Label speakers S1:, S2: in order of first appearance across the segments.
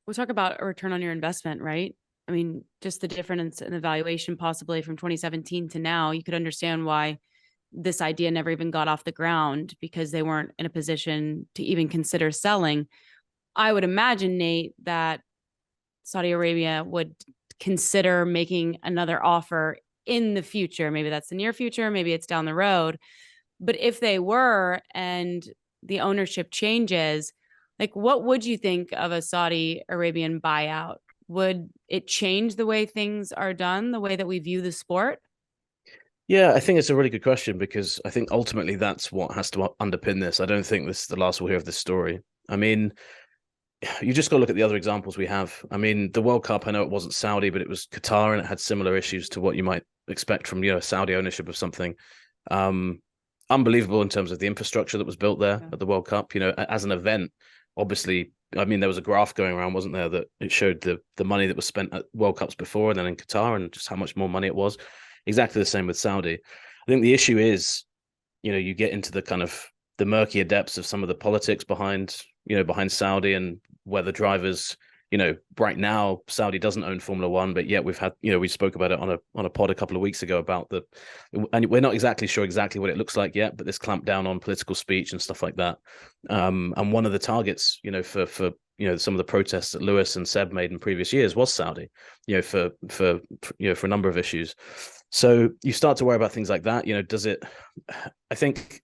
S1: We'll talk about a return on your investment, right? I mean, just the difference in the valuation possibly from 2017 to now, you could understand why this idea never even got off the ground because they weren't in a position to even consider selling. I would imagine, Nate, that Saudi Arabia would consider making another offer in the future. Maybe that's the near future, maybe it's down the road. But if they were and the ownership changes, like what would you think of a Saudi Arabian buyout? Would it change the way things are done, the way that we view the sport?
S2: Yeah, I think it's a really good question because I think ultimately that's what has to underpin this. I don't think this is the last we'll hear of this story. I mean, you just got to look at the other examples we have. I mean, the World Cup, I know it wasn't Saudi, but it was Qatar and it had similar issues to what you might expect from, Saudi ownership of something. Um, Unbelievable in terms of the infrastructure that was built there
S1: Yeah.
S2: at the World Cup. As an event, obviously, I mean, there was a graph going around, wasn't there, that it showed the money that was spent at World Cups before and then in Qatar and just how much more money it was. Exactly the same with Saudi. I think the issue is, you get into the kind of the murkier depths of some of the politics behind Saudi and whether drivers, right now Saudi doesn't own Formula One, but yet we've had, we spoke about it on a pod a couple of weeks ago about and we're not exactly sure exactly what it looks like yet, but this clamp down on political speech and stuff like that. And one of the targets, for some of the protests that Lewis and Seb made in previous years was Saudi, for a number of issues. So you start to worry about things like that. Does it? I think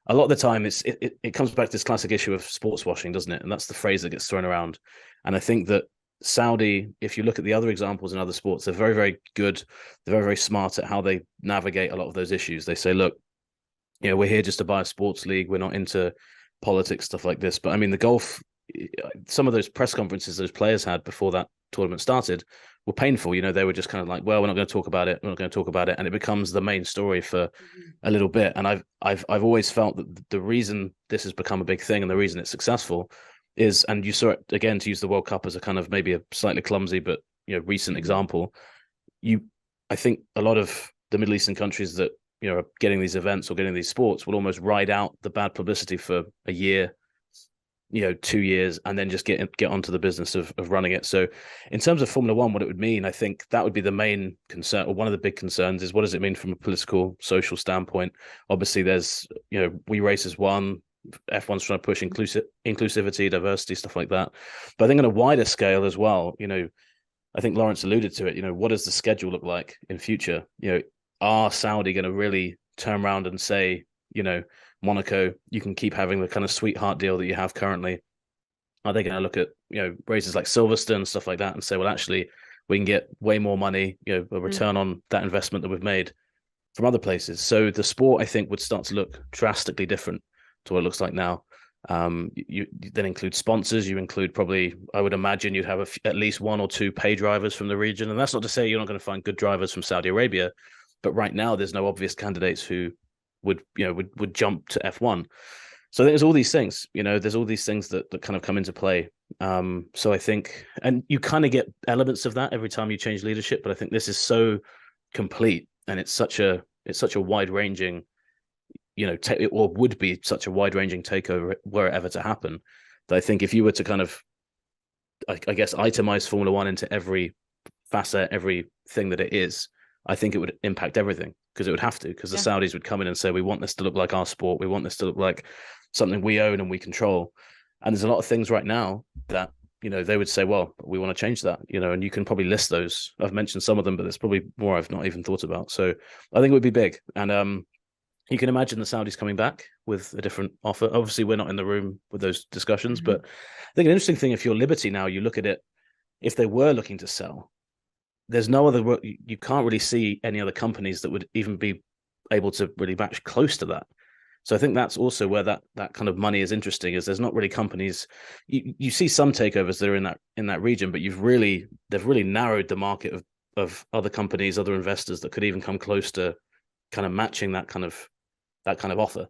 S2: a lot of the time it comes back to this classic issue of sports washing, doesn't it? And that's the phrase that gets thrown around. And I think that Saudi, if you look at the other examples in other sports, they're very, very good. They're very, very smart at how they navigate a lot of those issues. They say, look, we're here just to buy a sports league. We're not into politics, stuff like this. But I mean, the golf, some of those press conferences those players had before that tournament started were painful. They were just kind of like, well, we're not going to talk about it. We're not going to talk about it. And it becomes the main story for
S1: Mhm.
S2: a little bit. And I've always felt that the reason this has become a big thing and the reason it's successful is, and you saw it again, to use the World Cup as a kind of maybe a slightly clumsy, but recent
S1: Mhm.
S2: example. I think a lot of the Middle Eastern countries that, are getting these events or getting these sports will almost ride out the bad publicity for a year, 2 years, and then just get onto the business of running it. So in terms of Formula One, what it would mean, I think that would be the main concern, or one of the big concerns is, what does it mean from a political, social standpoint? Obviously, there's, We Race as one, F1's trying to push inclusivity, diversity, stuff like that. But I think on a wider scale as well, I think Laurence alluded to it, what does the schedule look like in future? Are Saudi going to really turn around and say, Monaco, you can keep having the kind of sweetheart deal that you have currently? Are they going to look at, races like Silverstone, stuff like that, and say, well, actually, we can get way more money, a
S1: Mhm.
S2: return on that investment that we've made from other places? So the sport, I think, would start to look drastically different to what it looks like now. You then include sponsors. You include, probably, I would imagine you'd have at least one or two pay drivers from the region. And that's not to say you're not going to find good drivers from Saudi Arabia, but right now there's no obvious candidates who would jump to F1. So I think there's all these things, there's all these things that kind of come into play. So I think, and you kind of get elements of that every time you change leadership, but I think this is so complete and it's such a wide ranging, or would be such a wide ranging takeover were it ever to happen, that I think if you were to kind of, I guess, itemize Formula One into every facet, everything that it is, I think it would impact everything, because it would have to, because the
S1: Yeah.
S2: Saudis would come in and say, we want this to look like our sport. We want this to look like something we own and we control. And there's a lot of things right now that, they would say, well, we want to change that, and you can probably list those. I've mentioned some of them, but there's probably more I've not even thought about. So I think it would be big. And you can imagine the Saudis coming back with a different offer. Obviously, we're not in the room with those discussions,
S1: Mhm.
S2: but I think an interesting thing, if you're Liberty now, you look at it, if they were looking to sell, there's no other, you can't really see any other companies that would even be able to really match close to that. So I think that's also where that kind of money is interesting, is there's not really companies. You see some takeovers that are in that region, but they've really narrowed the market of other companies, other investors that could even come close to kind of matching that kind of offer.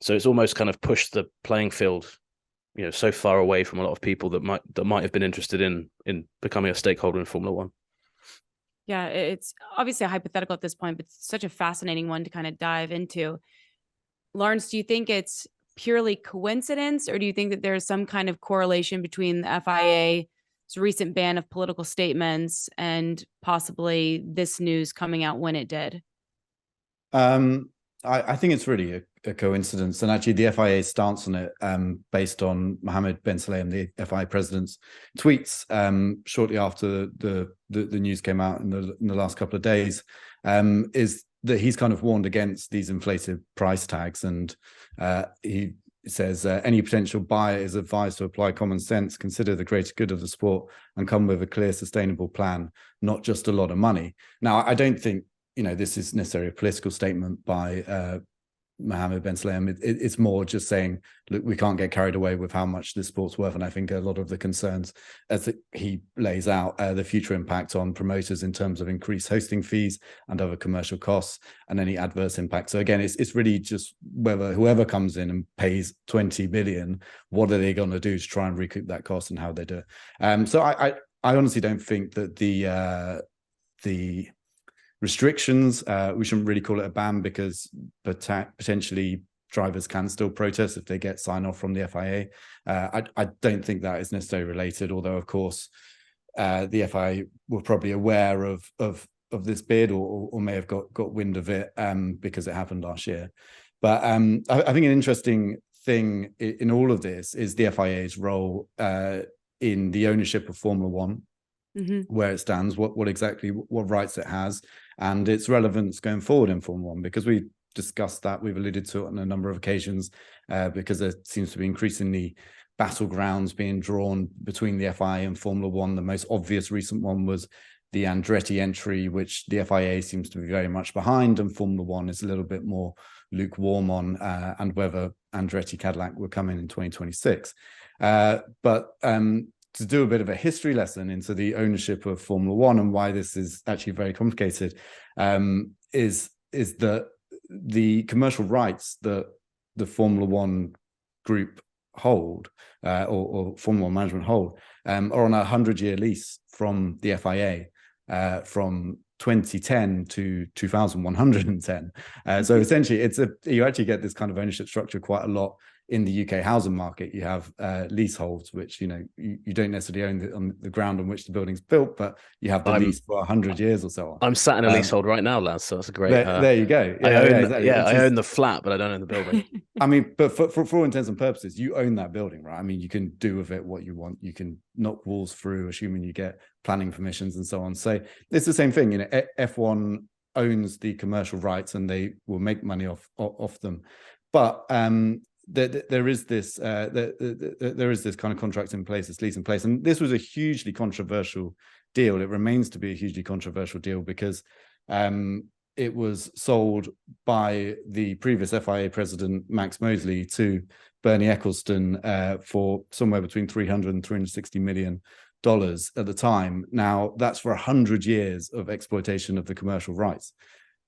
S2: So it's almost kind of pushed the playing field, so far away from a lot of people that might have been interested in becoming a stakeholder in Formula One.
S1: Yeah, it's obviously a hypothetical at this point, but it's such a fascinating one to kind of dive into. Laurence, do you think it's purely coincidence, or do you think that there's some kind of correlation between the FIA recent ban of political statements and possibly this news coming out when it did?
S3: I think it's really a coincidence, and actually the FIA's stance on it, based on Mohammed bin Sulayem, the FIA president's tweets shortly after the news came out in the last couple of days, is that he's kind of warned against these inflated price tags, and he says any potential buyer is advised to apply common sense, consider the greater good of the sport, and come with a clear, sustainable plan, not just a lot of money. Now, I don't think this is necessarily a political statement by Mohammed bin Sulayem. It's more just saying, look, we can't get carried away with how much this sport's worth. And I think a lot of the concerns, as he lays out, the future impact on promoters in terms of increased hosting fees and other commercial costs and any adverse impact. So again, it's really just whether whoever comes in and pays 20 billion, what are they going to do to try and recoup that cost and how they do it. So I honestly don't think that the restrictions, we shouldn't really call it a ban, because potentially drivers can still protest if they get sign off from the FIA. I don't think that is necessarily related, although of course the FIA were probably aware of this bid, or may have got wind of it because it happened last year. But I think an interesting thing in all of this is the FIA's role in the ownership of Formula One. Mm-hmm. Where it stands, what rights it has, and its relevance going forward in Formula One, because we discussed that, we've alluded to it on a number of occasions, because there seems to be increasingly battlegrounds being drawn between the FIA and Formula One. The most obvious recent one was the Andretti entry, which the FIA seems to be very much behind, and Formula One is a little bit more lukewarm on, and whether Andretti Cadillac will come in 2026. To do a bit of a history lesson into the ownership of Formula One and why this is actually very complicated, is that the commercial rights that the Formula One group hold, or Formula One management hold, are on a 100-year lease from the FIA, from 2010 to 2110. So essentially, you actually get this kind of ownership structure quite a lot in the UK housing market. You have leaseholds, which you don't necessarily own on the ground on which the building's built, but you have the lease for 100 years or so on.
S2: I'm sat in a leasehold right now, Lance, so that's a great.
S3: There you go.
S2: Exactly. I own the flat, but I don't own the building.
S3: I mean, but for all intents and purposes, you own that building, right? I mean, you can do with it what you want. You can knock walls through, assuming you get planning permissions and so on. So it's the same thing. F1 owns the commercial rights, and they will make money off them. But there is this kind of contract in place, this lease in place, and this was a hugely controversial deal. It remains to be a hugely controversial deal because it was sold by the previous FIA president Max Mosley to Bernie Ecclestone for somewhere between $300 and $360 million at the time. Now that's for 100 years of exploitation of the commercial rights.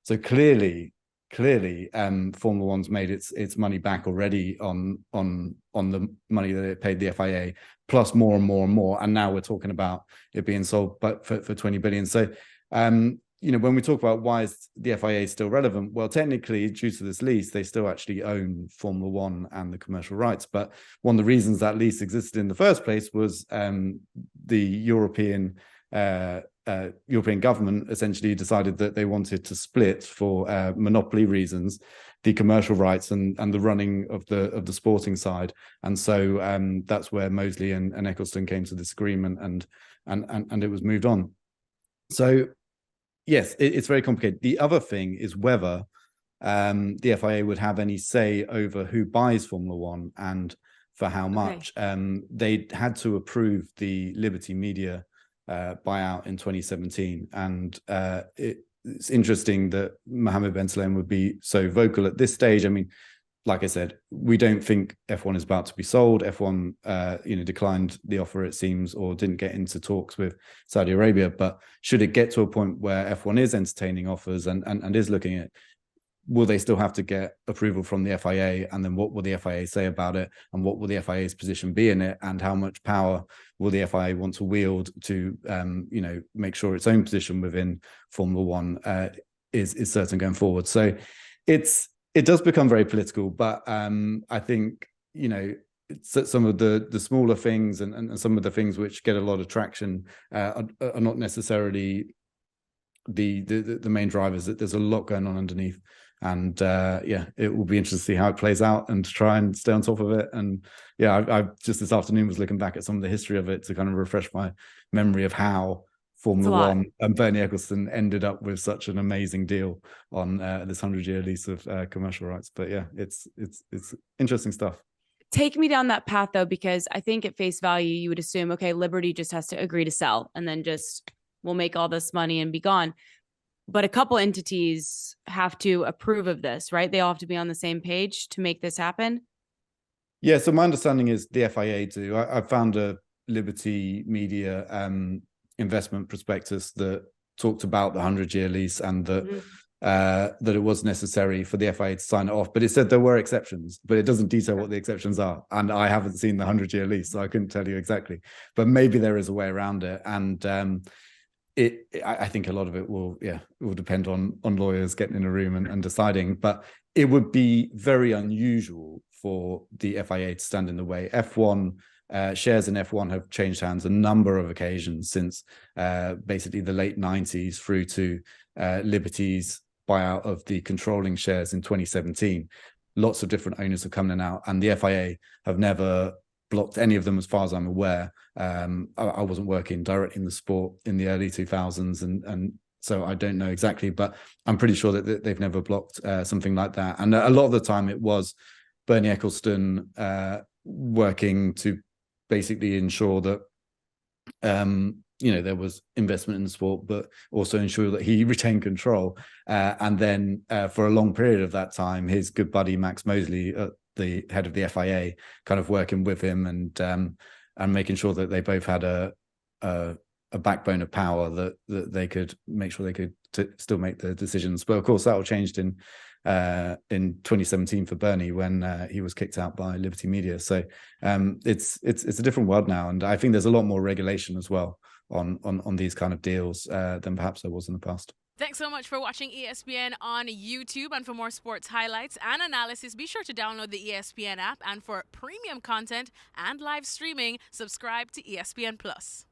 S3: So clearly, Formula One's made its money back already on the money that it paid the FIA, plus more and more and more. And now we're talking about it being sold, but for 20 billion. So, when we talk about why is the FIA still relevant, well, technically, due to this lease, they still actually own Formula One and the commercial rights. But one of the reasons that lease existed in the first place was the European government essentially decided that they wanted to split, for monopoly reasons, the commercial rights and the running of the sporting side. And so that's where Mosley and Ecclestone came to this agreement, and it was moved on. So yes, it's very complicated. The other thing is whether the FIA would have any say over who buys Formula One and for how much. They had to approve the Liberty Media buyout in 2017, and it's interesting that Mohammed bin Sulayem would be so vocal at this stage. I mean, like I said, we don't think F1 is about to be sold. F1 declined the offer, it seems, or didn't get into talks with Saudi Arabia. But should it get to a point where F1 is entertaining offers and is looking at, will they still have to get approval from the FIA? And then what will the FIA say about it? And what will the FIA's position be in it? And how much power will the FIA want to wield to, make sure its own position within Formula One is certain going forward? So it does become very political. But I think, some of the smaller things and some of the things which get a lot of traction are not necessarily the main drivers. That there's a lot going on underneath, and it will be interesting to see how it plays out and to try and stay on top of it. And I just this afternoon was looking back at some of the history of it to kind of refresh my memory of how Formula One and Bernie Ecclestone ended up with such an amazing deal on this 100-year lease of commercial rights. But it's interesting stuff.
S1: Take me down that path though, because I think at face value, you would assume, okay, Liberty just has to agree to sell and then just we'll make all this money and be gone. But a couple entities have to approve of this, right? They all have to be on the same page to make this happen.
S3: Yeah. So my understanding is the FIA do. I found a Liberty Media investment prospectus that talked about the 100-year lease and that that it was necessary for the FIA to sign it off, but it said there were exceptions, but it doesn't detail what the exceptions are. And I haven't seen the 100-year lease, so I couldn't tell you exactly, but maybe there is a way around it. And I think a lot of it will depend on lawyers getting in a room and deciding, but it would be very unusual for the FIA to stand in the way. F1 shares in F1 have changed hands a number of occasions since basically the late 90s through to Liberty's buyout of the controlling shares in 2017. Lots of different owners have come in and out, and the FIA have never blocked any of them as far as I'm aware. I wasn't working directly in the sport in the early 2000s, and so I don't know exactly, but I'm pretty sure that they've never blocked something like that. And a lot of the time it was Bernie Ecclestone working to basically ensure that there was investment in the sport, but also ensure that he retained control. And then for a long period of that time, his good buddy Max Mosley, the head of the FIA, kind of working with him and making sure that they both had a backbone of power that they could make sure they could still make the decisions. But of course, that all changed in 2017 for Bernie when he was kicked out by Liberty Media. So it's a different world now, and I think there's a lot more regulation as well on these kind of deals than perhaps there was in the past.
S4: Thanks so much for watching ESPN on YouTube. And for more sports highlights and analysis, be sure to download the ESPN app. And for premium content and live streaming, subscribe to ESPN Plus.